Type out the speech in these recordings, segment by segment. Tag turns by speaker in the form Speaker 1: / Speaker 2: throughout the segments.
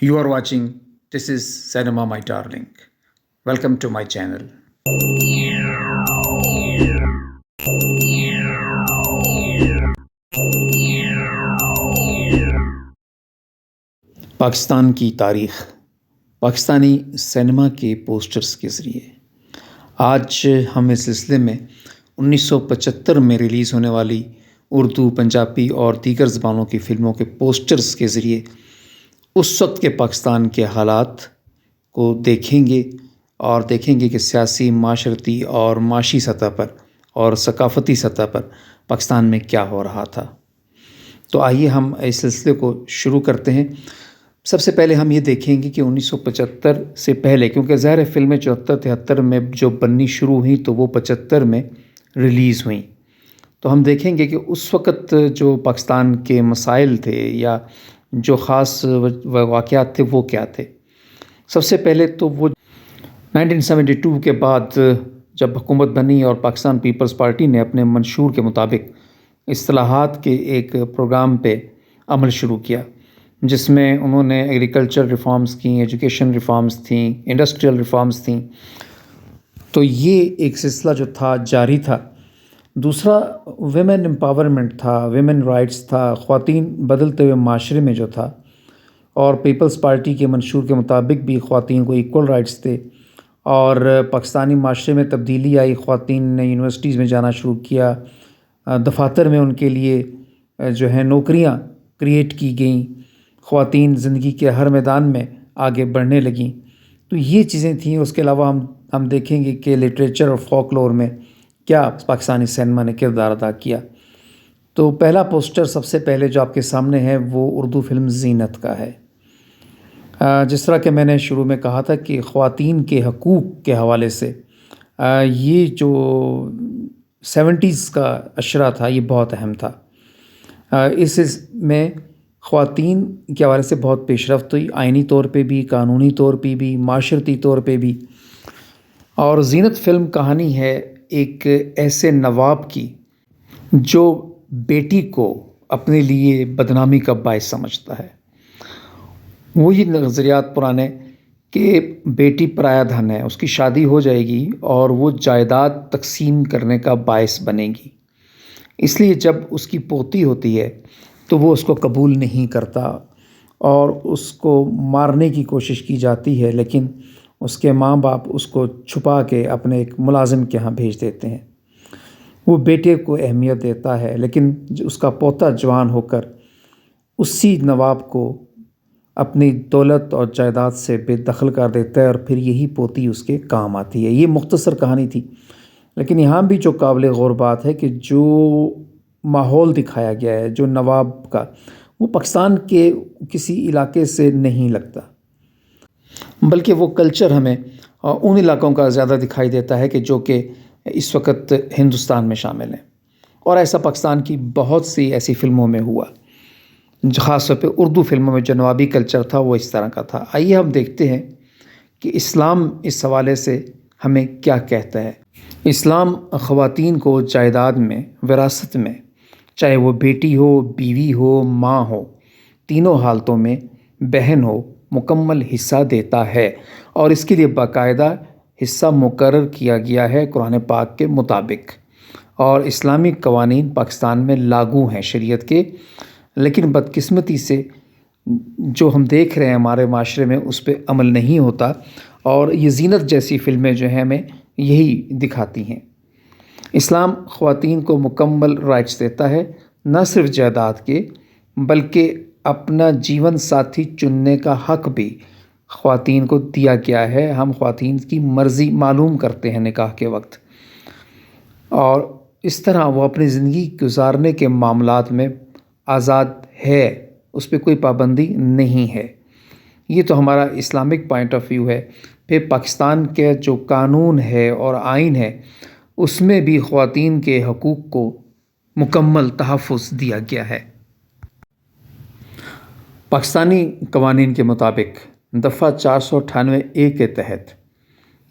Speaker 1: You are watching This is Cinema My Darling. Welcome to my channel. Pakistan کی تاریخ Pakistani cinema کے posters کے ذریعے آج ہم اس سلسلے میں 1975 میں ریلیز ہونے والی اردو، پنجابی اور دیگر زبانوں کی فلموں کے پوسٹرز کے ذریعے اس وقت کے پاکستان کے حالات کو دیکھیں گے کہ سیاسی، معاشرتی اور معاشی سطح پر اور ثقافتی سطح پر پاکستان میں کیا ہو رہا تھا۔ تو آئیے ہم اس سلسلے کو شروع کرتے ہیں۔ سب سے پہلے ہم یہ دیکھیں گے کہ 1975 سے پہلے، کیونکہ ظاہر فلمیں 74-73 میں جو بننی شروع ہوئیں تو وہ 75 میں ریلیز ہوئیں، تو ہم دیکھیں گے کہ اس وقت جو پاکستان کے مسائل تھے یا جو خاص واقعات تھے وہ کیا تھے۔ سب سے پہلے تو وہ 1972 کے بعد جب حکومت بنی اور پاکستان پیپلز پارٹی نے اپنے منشور کے مطابق اصلاحات کے ایک پروگرام پہ عمل شروع کیا، جس میں انہوں نے ایگریکلچر ریفارمز کی، ایجوکیشن ریفارمز تھیں، انڈسٹریل ریفارمز تھیں، تو یہ ایک سلسلہ جو تھا جاری تھا۔ دوسرا ویمن امپاورمنٹ تھا، ویمن رائٹس تھا، خواتین بدلتے ہوئے معاشرے میں جو تھا، اور پیپلز پارٹی کے منشور کے مطابق بھی خواتین کو ایکول رائٹس تھے، اور پاکستانی معاشرے میں تبدیلی آئی، خواتین نے یونیورسٹیز میں جانا شروع کیا، دفاتر میں ان کے لیے جو ہے نوکریاں کریٹ کی گئیں، خواتین زندگی کے ہر میدان میں آگے بڑھنے لگیں، تو یہ چیزیں تھیں۔ اس کے علاوہ ہم دیکھیں گے کہ لٹریچر اور فولکلور میں کیا پاکستانی سینما نے کردار ادا کیا۔ تو پہلا پوسٹر سب سے پہلے جو آپ کے سامنے ہے وہ اردو فلم زینت کا ہے۔ جس طرح کہ میں نے شروع میں کہا تھا کہ خواتین کے حقوق کے حوالے سے یہ جو 70s کا اشرہ تھا یہ بہت اہم تھا۔ اس میں خواتین کے حوالے سے بہت پیش رفت ہوئی، آئینی طور پہ بھی، قانونی طور پہ بھی، معاشرتی طور پہ بھی۔ اور زینت فلم کہانی ہے ایک ایسے نواب کی جو بیٹی کو اپنے لیے بدنامی کا باعث سمجھتا ہے۔ وہی نظریات پرانے کہ بیٹی پرایا دھن ہے، اس کی شادی ہو جائے گی اور وہ جائیداد تقسیم کرنے کا باعث بنے گی، اس لیے جب اس کی پوتی ہوتی ہے تو وہ اس کو قبول نہیں کرتا اور اس کو مارنے کی کوشش کی جاتی ہے، لیکن اس کے ماں باپ اس کو چھپا کے اپنے ایک ملازم کے ہاں بھیج دیتے ہیں۔ وہ بیٹے کو اہمیت دیتا ہے، لیکن اس کا پوتا جوان ہو کر اسی نواب کو اپنی دولت اور جائیداد سے بے دخل کر دیتا ہے، اور پھر یہی پوتی اس کے کام آتی ہے۔ یہ مختصر کہانی تھی، لیکن یہاں بھی جو قابل غور بات ہے کہ جو ماحول دکھایا گیا ہے جو نواب کا، وہ پاکستان کے کسی علاقے سے نہیں لگتا، بلکہ وہ کلچر ہمیں ان علاقوں کا زیادہ دکھائی دیتا ہے کہ جو کہ اس وقت ہندوستان میں شامل ہیں، اور ایسا پاکستان کی بہت سی ایسی فلموں میں ہوا، خاص طور پہ اردو فلموں میں جو نوابی کلچر تھا وہ اس طرح کا تھا۔ آئیے ہم دیکھتے ہیں کہ اسلام اس حوالے سے ہمیں کیا کہتا ہے۔ اسلام خواتین کو جائیداد میں، وراثت میں، چاہے وہ بیٹی ہو، بیوی ہو، ماں ہو، تینوں حالتوں میں، بہن ہو، مکمل حصہ دیتا ہے، اور اس کے لیے باقاعدہ حصہ مقرر کیا گیا ہے قرآن پاک کے مطابق، اور اسلامی قوانین پاکستان میں لاگو ہیں شریعت کے، لیکن بدقسمتی سے جو ہم دیکھ رہے ہیں ہمارے معاشرے میں اس پہ عمل نہیں ہوتا، اور یہ زینت جیسی فلمیں جو ہیں ہمیں یہی دکھاتی ہیں۔ اسلام خواتین کو مکمل رائٹس دیتا ہے، نہ صرف جائیداد کے بلکہ اپنا جیون ساتھی چننے کا حق بھی خواتین کو دیا گیا ہے۔ ہم خواتین کی مرضی معلوم کرتے ہیں نکاح کے وقت، اور اس طرح وہ اپنی زندگی گزارنے کے معاملات میں آزاد ہے، اس پہ کوئی پابندی نہیں ہے۔ یہ تو ہمارا اسلامک پوائنٹ آف ویو ہے۔ پھر پاکستان کے جو قانون ہے اور آئین ہے اس میں بھی خواتین کے حقوق کو مکمل تحفظ دیا گیا ہے۔ پاکستانی قوانین کے مطابق دفعہ 498A کے تحت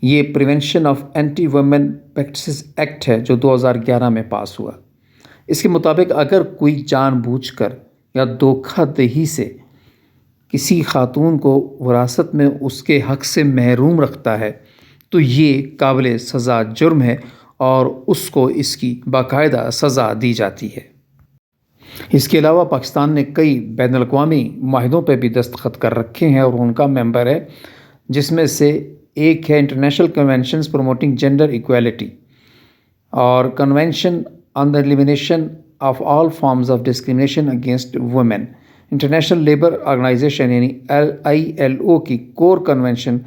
Speaker 1: یہ prevention of anti women practices act ہے جو 2011 میں پاس ہوا۔ اس کے مطابق اگر کوئی جان بوجھ کر یا دھوکہ دہی سے کسی خاتون کو وراثت میں اس کے حق سے محروم رکھتا ہے تو یہ قابل سزا جرم ہے اور اس کو اس کی باقاعدہ سزا دی جاتی ہے۔ اس کے علاوہ پاکستان نے کئی بین الاقوامی معاہدوں پہ بھی دستخط کر رکھے ہیں اور ان کا ممبر ہے، جس میں سے ایک ہے international conventions promoting gender equality اور convention on the elimination of all forms of discrimination against women, international labour organisation یعنی ILO کی کور کنونشن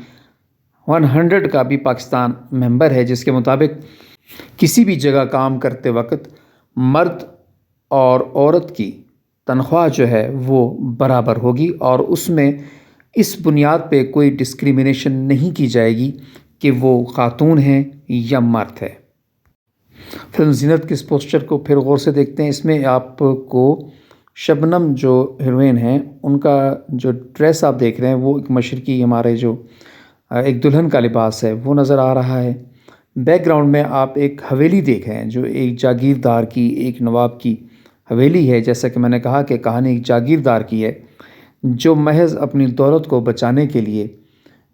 Speaker 1: 100 کا بھی پاکستان ممبر ہے، جس کے مطابق کسی بھی جگہ کام کرتے وقت مرد اور عورت کی تنخواہ جو ہے وہ برابر ہوگی اور اس میں اس بنیاد پہ کوئی ڈسکریمنیشن نہیں کی جائے گی کہ وہ خاتون ہیں یا مرد ہے۔ فلم زینت کے اس پوسٹر کو پھر غور سے دیکھتے ہیں۔ اس میں آپ کو شبنم جو ہیروین ہیں ان کا جو ڈریس آپ دیکھ رہے ہیں وہ ایک مشرقی ہمارے جو ایک دلہن کا لباس ہے وہ نظر آ رہا ہے۔ بیک گراؤنڈ میں آپ ایک حویلی دیکھ رہے ہیں جو ایک جاگیردار کی، ایک نواب کی حویلی ہے۔ جیسا کہ میں نے کہا کہ کہانی ایک جاگیردار کی ہے جو محض اپنی دولت کو بچانے کے لیے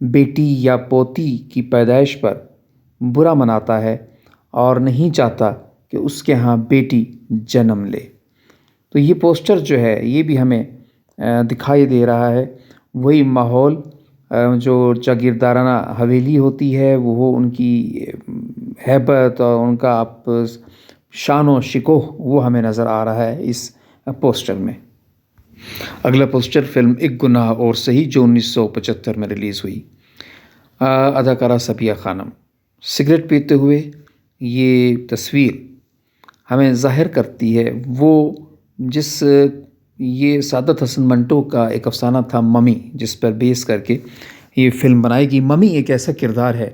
Speaker 1: بیٹی یا پوتی کی پیدائش پر برا مناتا ہے اور نہیں چاہتا کہ اس کے ہاں بیٹی جنم لے۔ تو یہ پوسٹر جو ہے یہ بھی ہمیں دکھائی دے رہا ہے وہی ماحول جو جاگیردارانہ حویلی ہوتی ہے، وہ ان کی ہیبت اور ان کا شان و شکوہ وہ ہمیں نظر آ رہا ہے اس پوسٹر میں۔ اگلا پوسٹر فلم ایک گناہ اور صحیح جو 1975 میں ریلیز ہوئی۔ اداکارہ صفیہ خانم سگریٹ پیتے ہوئے یہ تصویر ہمیں ظاہر کرتی ہے وہ جس یہ سعادت حسن منٹو کا ایک افسانہ تھا ممی، جس پر بیس کر کے یہ فلم بنائی گئی۔ ممی ایک ایسا کردار ہے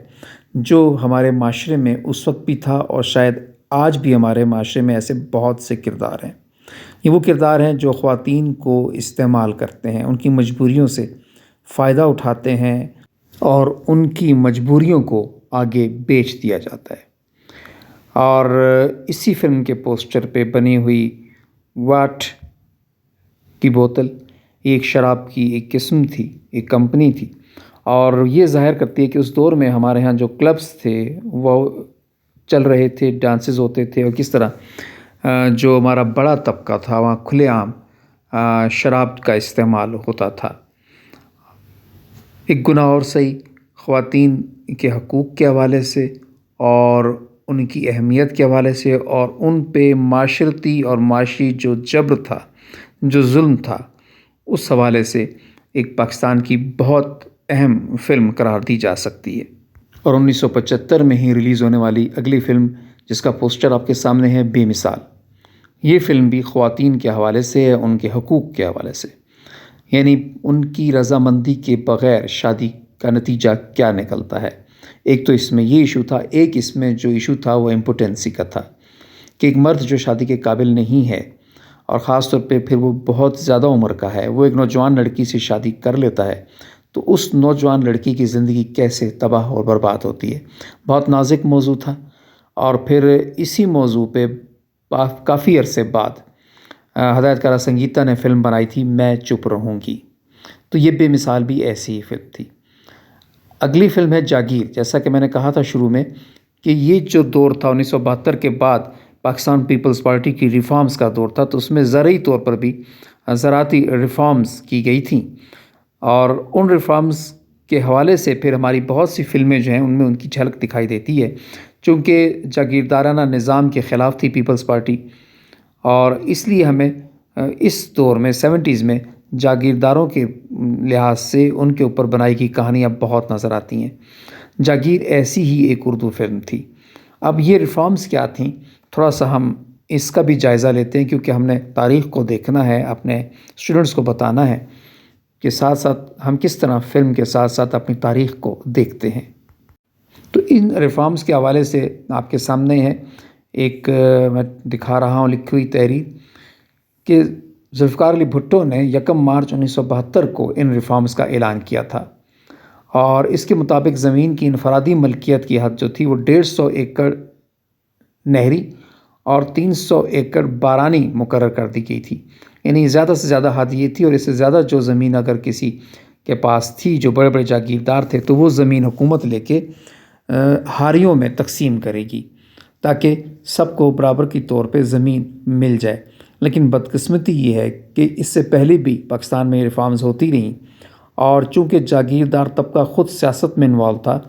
Speaker 1: جو ہمارے معاشرے میں اس وقت بھی تھا اور شاید آج بھی ہمارے معاشرے میں ایسے بہت سے کردار ہیں۔ یہ وہ کردار ہیں جو خواتین کو استعمال کرتے ہیں، ان کی مجبوریوں سے فائدہ اٹھاتے ہیں اور ان کی مجبوریوں کو آگے بیچ دیا جاتا ہے۔ اور اسی فلم کے پوسٹر پہ بنی ہوئی واٹ کی بوتل یہ ایک شراب کی ایک قسم تھی، ایک کمپنی تھی، اور یہ ظاہر کرتی ہے کہ اس دور میں ہمارے ہاں جو کلبز تھے وہ چل رہے تھے، ڈانسز ہوتے تھے، اور کس طرح جو ہمارا بڑا طبقہ تھا وہاں کھلے عام شراب کا استعمال ہوتا تھا۔ ایک گناہ اور صحیح خواتین کے حقوق کے حوالے سے اور ان کی اہمیت کے حوالے سے اور ان پہ معاشرتی اور معاشی جو جبر تھا، جو ظلم تھا، اس حوالے سے ایک پاکستان کی بہت اہم فلم قرار دی جا سکتی ہے۔ اور 1975 میں ہی ریلیز ہونے والی اگلی فلم جس کا پوسٹر آپ کے سامنے ہے بے مثال، یہ فلم بھی خواتین کے حوالے سے ہے، ان کے حقوق کے حوالے سے، یعنی ان کی رضامندی کے بغیر شادی کا نتیجہ کیا نکلتا ہے۔ ایک تو اس میں یہ ایشو تھا، ایک اس میں جو ایشو تھا وہ امپوٹنسی کا تھا کہ ایک مرد جو شادی کے قابل نہیں ہے اور خاص طور پہ پھر وہ بہت زیادہ عمر کا ہے، وہ ایک نوجوان لڑکی سے شادی کر لیتا ہے تو اس نوجوان لڑکی کی زندگی کیسے تباہ اور برباد ہوتی ہے۔ بہت نازک موضوع تھا، اور پھر اسی موضوع پہ کافی عرصے بعد ہدایت کارہ سنگیتا نے فلم بنائی تھی میں چپ رہوں گی، تو یہ بے مثال بھی ایسی ہی فلم تھی۔ اگلی فلم ہے جاگیر۔ جیسا کہ میں نے کہا تھا شروع میں کہ یہ جو دور تھا 1972 کے بعد پاکستان پیپلز پارٹی کی ریفارمز کا دور تھا، تو اس میں زرعی طور پر بھی زراعتی ریفارمز کی گئی تھیں، اور ان ریفارمز کے حوالے سے پھر ہماری بہت سی فلمیں جو ہیں ان میں ان کی جھلک دکھائی دیتی ہے، چونکہ جاگیردارانہ نظام کے خلاف تھی پیپلز پارٹی، اور اس لیے ہمیں اس دور میں 70s میں جاگیرداروں کے لحاظ سے ان کے اوپر بنائی گئی کہانیاں بہت نظر آتی ہیں۔ جاگیر ایسی ہی ایک اردو فلم تھی۔ اب یہ ریفارمز کیا تھیں، تھوڑا سا ہم اس کا بھی جائزہ لیتے ہیں، کیونکہ ہم نے تاریخ کو دیکھنا ہے، اپنے اسٹوڈنٹس کو بتانا ہے کہ ساتھ ساتھ ہم کس طرح فلم کے ساتھ ساتھ اپنی تاریخ کو دیکھتے ہیں۔ تو ان ریفارمز کے حوالے سے آپ کے سامنے ہے ایک میں دکھا رہا ہوں لکھی ہوئی تحریر کہ ذوالفقار علی بھٹو نے 1 مارچ 1972 کو ان ریفارمز کا اعلان کیا تھا، اور اس کے مطابق زمین کی انفرادی ملکیت کی حد جو تھی وہ 150 ایکڑ نہری اور 300 ایکڑ بارانی مقرر کر دی گئی تھی۔ یعنی زیادہ سے زیادہ حد یہ تھی، اور اس سے زیادہ جو زمین اگر کسی کے پاس تھی جو بڑے بڑے جاگیردار تھے تو وہ زمین حکومت لے کے ہاریوں میں تقسیم کرے گی تاکہ سب کو برابر کی طور پہ زمین مل جائے۔ لیکن بدقسمتی یہ ہے کہ اس سے پہلے بھی پاکستان میں ریفارمز ہوتی رہیں، اور چونکہ جاگیردار طبقہ خود سیاست میں انوالو تھا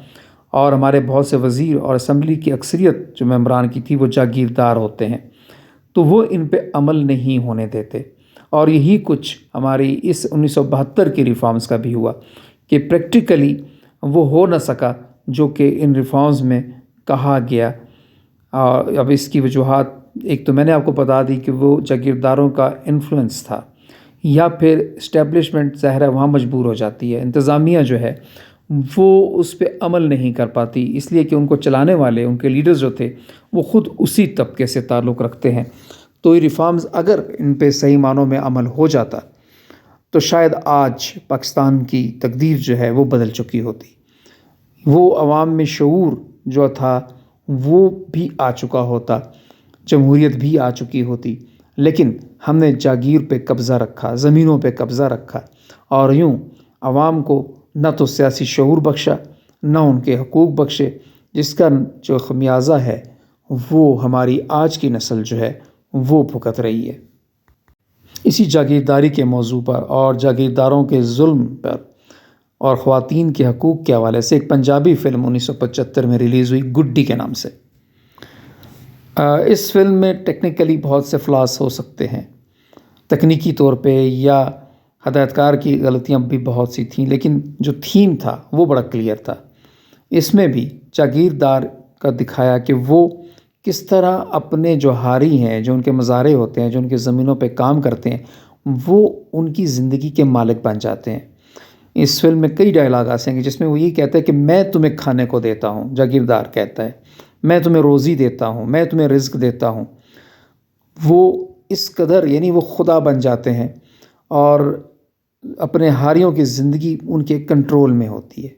Speaker 1: اور ہمارے بہت سے وزیر اور اسمبلی کی اکثریت جو ممبران کی تھی وہ جاگیردار ہوتے ہیں، تو وہ ان پہ عمل نہیں ہونے دیتے۔ اور یہی کچھ ہماری اس 1972 کے ریفارمز کا بھی ہوا کہ پریکٹیکلی وہ ہو نہ سکا جو کہ ان ریفارمز میں کہا گیا۔ اب اس کی وجوہات ایک تو میں نے آپ کو بتا دی کہ وہ جاگیرداروں کا انفلوئنس تھا، یا پھر اسٹیبلشمنٹ ظاہر ہے وہاں مجبور ہو جاتی ہے، انتظامیہ جو ہے وہ اس پہ عمل نہیں کر پاتی، اس لیے کہ ان کو چلانے والے ان کے لیڈرز جو تھے وہ خود اسی طبقے سے تعلق رکھتے ہیں۔ تو یہ ریفارمز اگر ان پہ صحیح معنوں میں عمل ہو جاتا تو شاید آج پاکستان کی تقدیر جو ہے وہ بدل چکی ہوتی، وہ عوام میں شعور جو تھا وہ بھی آ چکا ہوتا، جمہوریت بھی آ چکی ہوتی، لیکن ہم نے جاگیر پہ قبضہ رکھا، زمینوں پہ قبضہ رکھا، اور یوں عوام کو نہ تو سیاسی شعور بخشا نہ ان کے حقوق بخشے، جس کا جو خمیازہ ہے وہ ہماری آج کی نسل جو ہے وہ بھگت رہی ہے۔ اسی جاگیرداری کے موضوع پر اور جاگیرداروں کے ظلم پر اور خواتین کے حقوق کے حوالے سے ایک پنجابی فلم 1975 میں ریلیز ہوئی گڈی کے نام سے۔ اس فلم میں ٹیکنیکلی بہت سے فلاس ہو سکتے ہیں تکنیکی طور پہ، یا ہدایت کار کی غلطیاں بھی بہت سی تھیں، لیکن جو تھیم تھا وہ بڑا کلیئر تھا۔ اس میں بھی جاگیردار کا دکھایا کہ وہ کس طرح اپنے جو ہاری ہیں، جو ان کے مزارع ہوتے ہیں، جو ان کے زمینوں پہ کام کرتے ہیں، وہ ان کی زندگی کے مالک بن جاتے ہیں۔ اس فلم میں کئی ڈائلاگ آتے ہیں جس میں وہ یہ کہتا ہے کہ میں تمہیں کھانے کو دیتا ہوں، جاگیردار کہتا ہے، میں تمہیں روزی دیتا ہوں، میں تمہیں رزق دیتا ہوں۔ وہ اس قدر یعنی وہ خدا بن جاتے ہیں، اور اپنے ہاریوں کی زندگی ان کے کنٹرول میں ہوتی ہے۔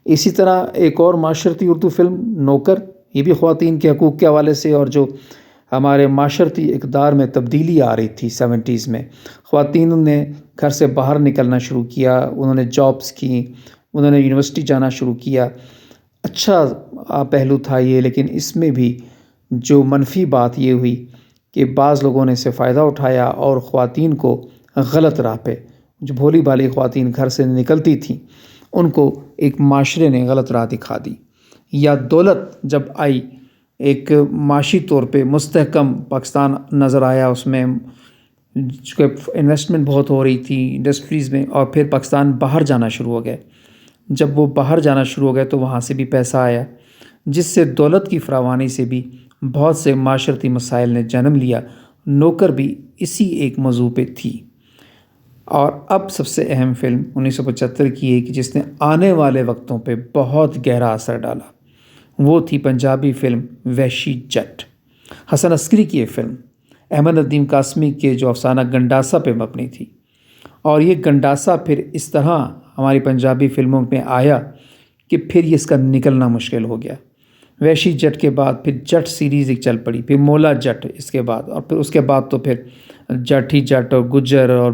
Speaker 1: اسی طرح ایک اور معاشرتی اردو فلم نوکر، یہ بھی خواتین کے حقوق کے حوالے سے، اور جو ہمارے معاشرتی اقدار میں تبدیلی آ رہی تھی 70s میں، خواتین نے گھر سے باہر نکلنا شروع کیا، انہوں نے جابس کی، انہوں نے یونیورسٹی جانا شروع کیا۔ اچھا پہلو تھا یہ، لیکن اس میں بھی جو منفی بات یہ ہوئی کہ بعض لوگوں نے اسے فائدہ اٹھایا اور خواتین کو غلط راہ پہ، جو بھولی بھالی خواتین گھر سے نکلتی تھیں ان کو ایک معاشرے نے غلط راہ دکھا دی۔ یا دولت جب آئی، ایک معاشی طور پہ مستحکم پاکستان نظر آیا، اس میں انویسٹمنٹ بہت ہو رہی تھی انڈسٹریز میں، اور پھر پاکستان باہر جانا شروع ہو گئے۔ جب وہ باہر جانا شروع ہو گئے تو وہاں سے بھی پیسہ آیا، جس سے دولت کی فراوانی سے بھی بہت سے معاشرتی مسائل نے جنم لیا۔ نوکر بھی اسی ایک موضوع پہ تھی۔ اور اب سب سے اہم فلم 1975 کی ہے کہ جس نے آنے والے وقتوں پہ بہت گہرا اثر ڈالا، وہ تھی پنجابی فلم وحشی جٹ۔ حسن عسکری کی یہ فلم احمد ندیم قاسمی کے جو افسانہ گنڈاسا پہ مبنی تھی، اور یہ گنڈاسا پھر اس طرح ہماری پنجابی فلموں میں آیا کہ پھر یہ اس کا نکلنا مشکل ہو گیا۔ وحشی جٹ کے بعد پھر جٹ سیریز ایک چل پڑی، پھر مولا جٹ اس کے بعد، اور پھر اس کے بعد تو پھر جٹ ہی جٹ اور گجر اور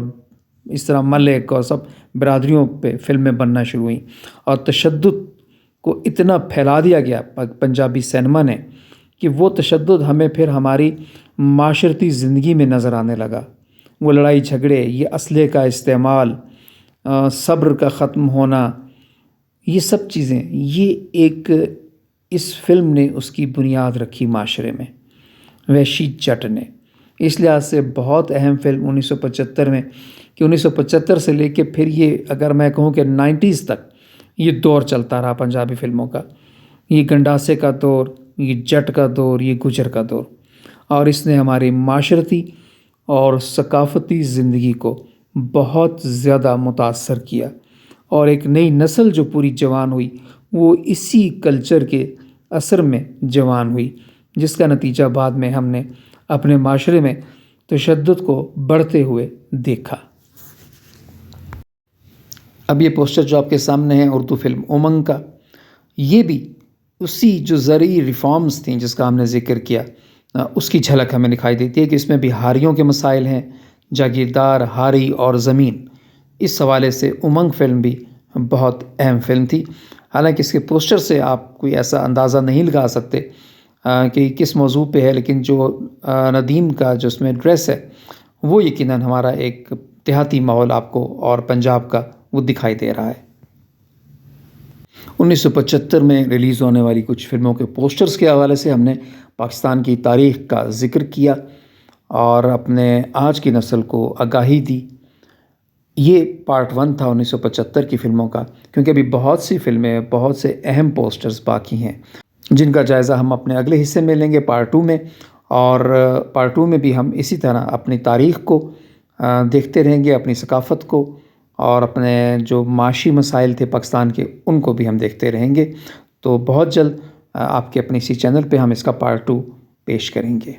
Speaker 1: اس طرح ملک اور سب برادریوں پہ فلمیں بننا شروع ہوئیں، اور تشدد کو اتنا پھیلا دیا گیا پنجابی سینما نے کہ وہ تشدد ہمیں پھر ہماری معاشرتی زندگی میں نظر آنے لگا۔ وہ لڑائی جھگڑے، یہ اسلحے کا استعمال، صبر کا ختم ہونا، یہ سب چیزیں، یہ ایک اس فلم نے اس کی بنیاد رکھی معاشرے میں، وحشی جٹ نے۔ اس لحاظ سے بہت اہم فلم 1975 میں، کہ 1975 سے لے کے پھر یہ اگر میں کہوں کہ 90s تک یہ دور چلتا رہا پنجابی فلموں کا، یہ گنڈاسے کا دور، یہ جٹ کا دور، یہ گجر کا دور، اور اس نے ہماری معاشرتی اور ثقافتی زندگی کو بہت زیادہ متاثر کیا، اور ایک نئی نسل جو پوری جوان ہوئی وہ اسی کلچر کے اثر میں جوان ہوئی، جس کا نتیجہ بعد میں ہم نے اپنے معاشرے میں تشدد کو بڑھتے ہوئے دیکھا۔ اب یہ پوسٹر جو آپ کے سامنے ہے اردو فلم امنگ کا، یہ بھی اسی جو زرعی ریفارمز تھیں جس کا ہم نے ذکر کیا، اس کی جھلک ہمیں دکھائی دیتی ہے کہ اس میں بھی ہاریوں کے مسائل ہیں، جاگیردار، ہاری اور زمین، اس حوالے سے امنگ فلم بھی بہت اہم فلم تھی۔ حالانکہ اس کے پوسٹر سے آپ کوئی ایسا اندازہ نہیں لگا سکتے کہ کس موضوع پہ ہے، لیکن جو ندیم کا جو اس میں ڈریس ہے وہ یقیناً ہمارا ایک دیہاتی ماحول آپ کو اور پنجاب کا وہ دکھائی دے رہا ہے۔ 1975 میں ریلیز ہونے والی کچھ فلموں کے پوسٹرز کے حوالے سے ہم نے پاکستان کی تاریخ کا ذکر کیا اور اپنے آج کی نسل کو آگاہی دی۔ یہ پارٹ 1 تھا 1975 کی فلموں کا، کیونکہ ابھی بہت سی فلمیں، بہت سے اہم پوسٹرز باقی ہیں جن کا جائزہ ہم اپنے اگلے حصے میں لیں گے پارٹ 2 میں، اور پارٹ 2 میں بھی ہم اسی طرح اپنی تاریخ کو دیکھتے رہیں گے، اپنی ثقافت کو اور اپنے جو معاشی مسائل تھے پاکستان کے ان کو بھی ہم دیکھتے رہیں گے۔ تو بہت جلد آپ کے اپنے اسی چینل پہ ہم اس کا پارٹ 2 پیش کریں گے۔